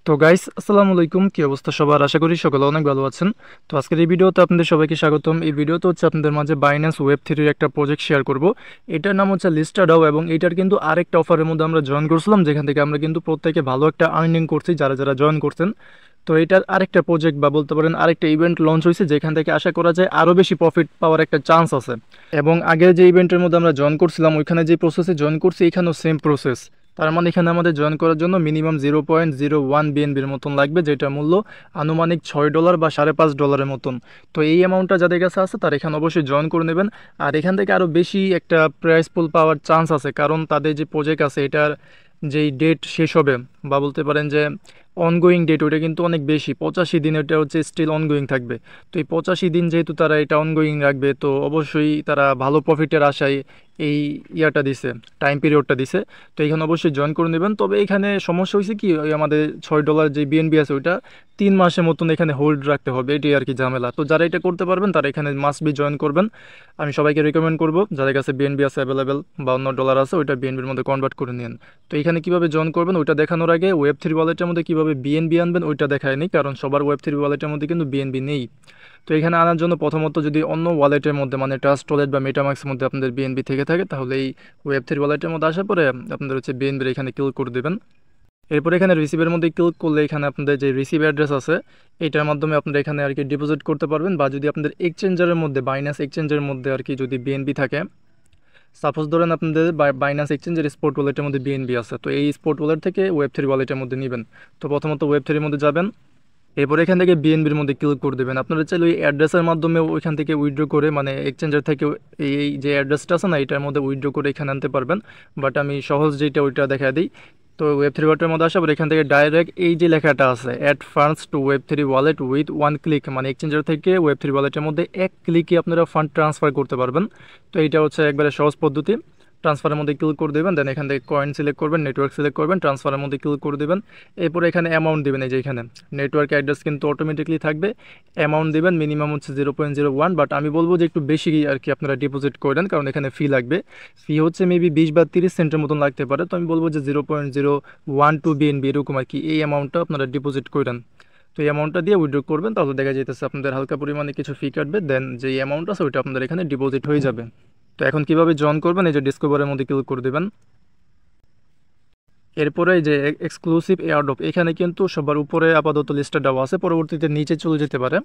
তো গাইস আসসালামু আলাইকুম, কি অবস্থা সবার? আশা করি সকলে অনেক ভালো আছেন। তো আজকের এই ভিডিওতে আপনাদের সবাইকে স্বাগতম। এই ভিডিওতে হচ্ছে আপনাদের মাঝে বাইন্যান্স ওয়েব থ্রির একটা প্রজেক্ট শেয়ার করব। এটার নাম হচ্ছে লিস্টাডাও এবং এটার কিন্তু আরেকটা অফারের মধ্যে আমরা জয়েন করছিলাম, যেখান থেকে আমরা কিন্তু প্রত্যেকে ভালো একটা আর্নিং করছি যারা যারা জয়েন করছেন। তো এটার আরেকটা প্রজেক্ট বা বলতে পারেন আরেকটা ইভেন্ট লঞ্চ হয়েছে, যেখান থেকে আশা করা যায় আরও বেশি প্রফিট পাওয়ার একটা চান্স আছে। এবং আগের যে ইভেন্টের মধ্যে আমরা জয়েন করছিলাম ওইখানে যে প্রসেসে জয়েন করছি এখানেও সেম প্রসেস। তার মানে এখানে আমাদের জয়েন করার জন্য মিনিমাম 0.01 বিএনবির মতন লাগবে, যেটা মূল্য আনুমানিক $6 বা $5.5 মতন। তো এই অ্যামাউন্টটা যাদের কাছে আছে তারা এখানে অবশ্যই জয়েন করে নেবেন। আর এখান থেকে আরও বেশি একটা প্রাইস পুল পাওয়ার চান্স আছে, কারণ তাদের যে প্রজেক্ট আছে এটার যেই ডেট শেষ হবে বা বলতে পারেন যে অনগোয়িং ডেট, ওইটা কিন্তু অনেক বেশি, 85 দিন এটা হচ্ছে স্টিল অনগোয়িং থাকবে। তো এই 85 দিন যেহেতু তারা এটা অনগোয়িং রাখবে, তো অবশ্যই তারা ভালো প্রফিটের আশায় এই ইয়াটা দিছে, টাইম পিরিয়ডটা দিছে। তো এখানে অবশ্যই জয়েন করে নেবেন। তবে এখানে সমস্যা হয়েছে কি, ওই আমাদের $6 যে বিএনবি আছে ওইটা 3 মাসের মতন এখানে হোল্ড রাখতে হবে, এটাই আর কি ঝামেলা। তো যারা এটা করতে পারবেন তারা এখানে মাস্ট বি জয়েন করবেন। আমি সবাইকে রেকমেন্ড করবো যাদের কাছে বিএনবি আছে অ্যাভেলেবেল বা অন্য ডলার আছে, ওইটা বিএনবির মধ্যে কনভার্ট করে নিন। তো এখানে কিভাবে জয়েন করবেন ওইটা দেখানোর আগে ওয়েব থ্রি ওয়ালেটের মধ্যে কিভাবে বিএনবি আনবেন ওইটা দেখায়নি, কারণ সবার ওয়েব থ্রি ওয়ালেটের মধ্যে কিন্তু বিএনবি নেই। তো এখানে আনার জন্য প্রথমত যদি অন্য ওয়ালেটের মধ্যে মানে ট্রাস্ট ওয়ালেট বা মেটামাক্সের মধ্যে আপনাদের বিএনবি থেকে থাকে, তাহলে এই ওয়েব থ্রি ওয়ালেটের মধ্যে আসার পরে আপনাদের হচ্ছে বিএনবির এখানে ক্লিক করে দেবেন। এরপর এখানে রিসিভের মধ্যে ক্লিক করলে এখানে আপনাদের যে রিসিভ অ্যাড্রেস আছে এটার মাধ্যমে আপনারা এখানে আর কি ডিপোজিট করতে পারবেন। বা যদি আপনাদের এক্সচেঞ্জারের মধ্যে বাইন্যান্স এক্সচেঞ্জের মধ্যে আর কি যদি বিএনবি থাকে, সাপোজ ধরেন আপনাদের বাইন্যান্স এক্সচেঞ্জের স্পোর্ট ওয়ালেটের মধ্যে বিএনবি আছে, তো এই স্পোর্ট ওয়ালেট থেকে ওয়েব থ্রি ওয়ালেটের মধ্যে নেবেন। তো প্রথমত ওয়েব থ্রির মধ্যে যাবেন, এরপর এখান থেকে বিএনবির মধ্যে ক্লিক করে দেবেন। আপনারা চাইলে ওই অ্যাড্রেসের মাধ্যমে ওইখান থেকে উইথড্র করে, মানে এক্সচেঞ্জার থেকে এই যে অ্যাড্রেসটা আছে না এটার মধ্যে উইথড্র করে এখানে আনতে পারবেন। বাট আমি সহজ যেটা ওইটা দেখা দিই। তো ওয়েব থ্রি ওয়ালেটের মধ্যে আসার পর এখান থেকে ডাইরেক্ট এই যে লেখাটা আছে add funds to web three wallet with one click, মানে এক্সচেঞ্জার থেকে ওয়েব থ্রি ওয়ালেটের মধ্যে এক ক্লিকে আপনারা ফান্ড ট্রান্সফার করতে পারবেন। তো এইটা হচ্ছে একবারে সহজ পদ্ধতি। ট্রান্সফারের মধ্যে ক্লিক করে দেবেন, দেন এখান থেকে কয়েন সিলেক্ট করবেন, নেটওয়ার্ক সিলেক্ট করবেন, ট্রান্সফারের মধ্যে ক্লিক করে দেবেন। এরপর এখানে অ্যামাউন্ট দেবেন, এই যে এখানে নেটওয়ার্ক অ্যাড্রেস কিন্তু অটোমেটিকলি থাকবে। অ্যামাউন্ট দেবেন মিনিমাম হচ্ছে 0.01, বাট আমি বলবো যে একটু বেশি আর কি আপনারা ডিপোজিট করেন, কারণ এখানে ফি লাগবে। ফি হচ্ছে মেবি 20 বা 30 সেন্টের মতন লাগতে পারে। তো আমি বলবো যে 0.012 বিএনবি এরকম আর কি এই অ্যামাউন্টটা আপনারা ডিপোজিট করেন। তো এই অ্যামাউন্টটা দিয়ে উইথড্র করবেন, তাহলে দেখা যাইতেছে আপনাদের হালকা পরিমাণে কিছু ফি কাটবে, দেন যে অ্যামাউন্ট আছে ওইটা আপনাদের এখানে ডিপোজিট হয়ে যাবে। তো এখন কিভাবে জয়েন করবেন, এই যে ডিসকভারের মধ্যে ক্লিক করে দেবেন। এরপরে এই যে এক্সক্লুসিভ এয়ারড্রপ, এখানে কিন্তু সবার উপরে আপাতত লিস্টটা দেওয়া আছে, পরবর্তীতে নিচে চলে যেতে পারে।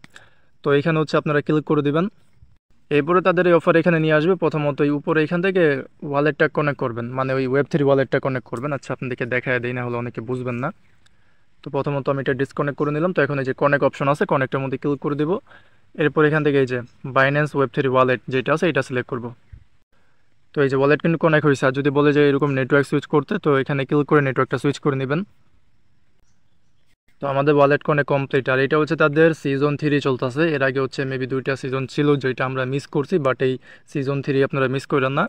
তো এখানে হচ্ছে আপনারা ক্লিক করে দিবেন। এরপরে তাদের এই অফার এখানে নিয়ে আসবে। প্রথমত এই উপরে এখান থেকে ওয়ালেটটা কানেক্ট করবেন, মানে ওই ওয়েব থ্রি ওয়ালেটটা কানেক্ট করবেন। আচ্ছা আপনাদেরকে দেখায় দেই, না হলে অনেকে বুঝবেন না। তো প্রথমত আমি এটা ডিসকানেক্ট করে নিলাম। তো এখন এই যে কানেক্ট অপশন আছে, কানেক্টের মধ্যে ক্লিক করে দেবো। এরপর এখান থেকে এই যে বাইন্যান্স ওয়েব থ্রি ওয়ালেট যেটা আছে এটা সিলেক্ট করবো। তো এই যে ওয়ালেট কিন্তু কানেক্ট হয়েছে। আর যদি বলে যে এরকম নেটওয়ার্ক সুইচ করতে, তো এখানে ক্লিক করে নেটওয়ার্কটা সুইচ করে নেবেন। তো আমাদের ওয়ালেট কানেক্ট কমপ্লিট। আর এটা হচ্ছে তাদের সিজন 3 চলতেছে। এর আগে হচ্ছে মেবি 2টা সিজন ছিল যেটা আমরা মিস করছি, বাট এই সিজন 3 আপনারা মিস করেন না।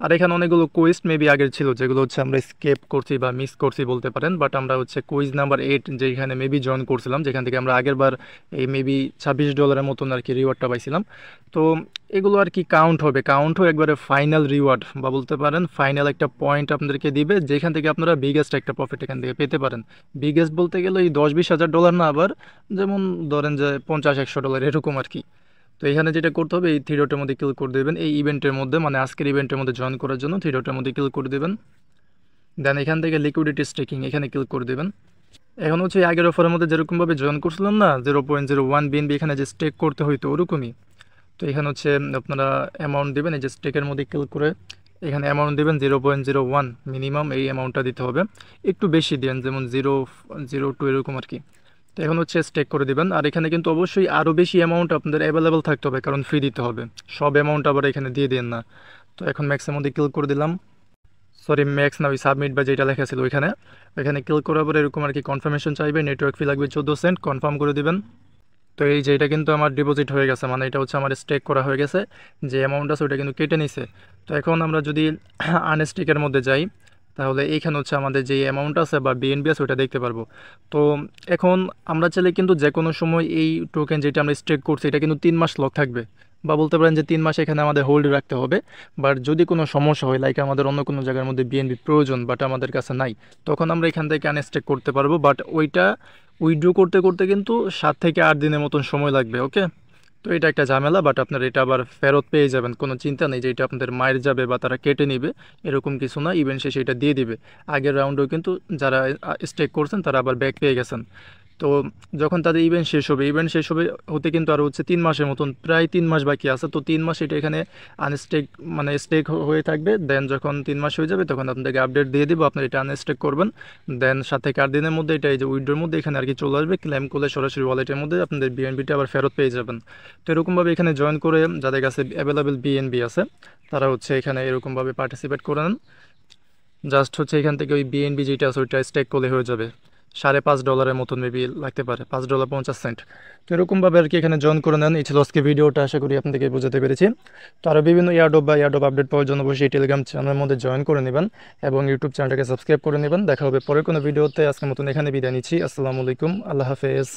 আর এখানে অনেকগুলো কুইজ মেবি আগের ছিল যেগুলো হচ্ছে আমরা স্কেপ করছি বা মিস করছি বলতে পারেন। বাট আমরা হচ্ছে কুইজ নাম্বার 8 যেখানে মেবি জয়েন করছিলাম, যেখান থেকে আমরা আগের বার এই মেবি $26 মতন আর কি রিওয়ার্ডটা পাইছিলাম। তো এগুলো আর কি কাউন্ট হয়ে একবারে ফাইনাল রিওয়ার্ড বা বলতে পারেন ফাইনাল একটা পয়েন্ট আপনাদেরকে দিবে, যেখান থেকে আপনারা বিগেস্ট একটা প্রফিট এখান থেকে পেতে পারেন। বিগেস্ট বলতে গেলে এই 10-20 হাজার ডলার না, আবার যেমন ধরেন যে $50-100 এরকম আর কি। তো এখানে যেটা করতে হবে এই থ্রি ডটের মধ্যে ক্লিক করে দেবেন, এই ইভেন্টের মধ্যে মানে আজকের ইভেন্টের মধ্যে জয়েন করার জন্য থ্রি ডটের মধ্যে ক্লিক করে দেবেন। দেন এখান থেকে লিকুইডিটি স্টেকিং এখানে ক্লিক করে দেবেন। এখন হচ্ছে আগের অফারের মধ্যে যেরকমভাবে জয়েন করছিলাম না 0.01 বিএনবি এখানে যে স্টেক করতে হইতো ওরকমই। তো এখানে হচ্ছে আপনারা অ্যামাউন্ট দেবেন, এই যে স্টেকের মধ্যে ক্লিক করে এখানে অ্যামাউন্ট দেবেন 0.01, মিনিমাম এই অ্যামাউন্টটা দিতে হবে। একটু বেশি দেন, যেমন 0.02 এরকম আর কি। তো এখন হচ্ছে স্টেক করে দিবেন। আর এখানে কিন্তু অবশ্যই আরও বেশি অ্যামাউন্ট আপনাদের অ্যাভেলেবেল থাকতে হবে, কারণ ফ্রি দিতে হবে। সব অ্যামাউন্ট আবার এখানে দিয়ে দেন না। তো এখন ম্যাক্সের মধ্যে ক্লিক করে দিলাম। সরি ম্যাক্স না, ওই সাবমিট বা যেটা লেখা ছিল ওইখানে। এখানে ক্লিক করার পরে এরকম আর কি কনফার্মেশন চাইবে, নেটওয়ার্ক ফি লাগবে 14 সেন্ট, কনফার্ম করে দিবেন। তো এই যে এটা কিন্তু আমার ডিপোজিট হয়ে গেছে, মানে এটা হচ্ছে আমার স্টেক করা হয়ে গেছে। যে অ্যামাউন্ট আছে ওটা কিন্তু কেটে নিছে। তো এখন আমরা যদি আনস্টেকের মধ্যে যাই, তাহলে এইখানে হচ্ছে আমাদের যে অ্যামাউন্ট আছে বা বিএনবি আছে ওটা দেখতে পারবো। তো এখন আমরা চাইলে কিন্তু যে কোনো সময় এই টোকেন যেটা আমরা স্টেক করছি এটা কিন্তু 3 মাস লক থাকবে। বা বলতে পারেন যে 3 মাস এখানে আমাদের হোল্ডে রাখতে হবে। বাট যদি কোনো সমস্যা হয়, লাইক আমাদের অন্য কোনো জায়গার মধ্যে বিএনবি প্রয়োজন বাট আমাদের কাছে নাই, তখন আমরা এখান থেকে আনস্টেক করতে পারবো। বাট ওইটা উইথড্র করতে করতে কিন্তু 7 থেকে 8 দিনের মতন সময় লাগবে। ওকে, তো এটা একটা ঝামেলা, বাট আপনারা এটা আবার ফেরত পেয়ে যাবেন, কোনো চিন্তা নেই যে এটা আপনাদের মায়ের যাবে বা তারা কেটে নেবে, এরকম কিছু না। ইভেন শেষে এটা দিয়ে দিবে। আগের রাউন্ডেও কিন্তু যারা স্টেক করছেন তারা আবার ব্যাক পেয়ে গেছেন। তো যখন তাদের ইভেন্ট শেষ হবে, ইভেন্ট শেষ হবে হতে কিন্তু আরও হচ্ছে 3 মাসের মতন, প্রায় 3 মাস বাকি আছে। তো 3 মাস এটা এখানে আনস্টেক মানে স্টেক হয়ে থাকবে। দেন যখন 3 মাস হয়ে যাবে তখন আপনাদেরকে আপডেট দিয়ে দেবো, আপনারা এটা আনস্টেক করবেন। দেন 7 থেকে 8 দিনের মধ্যে এটা এই যে উইড্রোর মধ্যে এখানে আর কি চলে আসবে, ক্লেম করলে সরাসরি ওয়ালেটের মধ্যে আপনাদের বিএনবিটা আবার ফেরত পেয়ে যাবেন। তো এরকমভাবে এখানে জয়েন করে যাদের কাছে অ্যাভেলেবেল বিএনবি আছে তারা হচ্ছে এখানে এরকমভাবে পার্টিসিপেট করে নেন। জাস্ট হচ্ছে এখান থেকে ওই বিএনবি যেটা আছে ওইটা স্টেক করলে হয়ে যাবে। $5.5 মতন মেবি লাগতে পারে, $5.50। তো এরকমভাবে আর কি এখানে জয়েন করে নেন। এই ছিল আজকে ভিডিওটা, আশা করি আপনাদেরকে বোঝাতে পেরেছি। তো আরও বিভিন্ন ইয়ারড্রপ বা ইয়ারড্রপ আপডেট পাওয়ার জন্য অবশ্যই টেলিগ্রাম চ্যানেলের মধ্যে জয়েন করে নেবেন এবং ইউটিউব চ্যানেলটাকে সাবস্ক্রাইব করে নেবেন। দেখা হবে পরের কোনো ভিডিওতে। আজকের মতন এখানে বিদায় নিচ্ছি। আসসালামু আলাইকুম, আল্লাহ হাফেজ।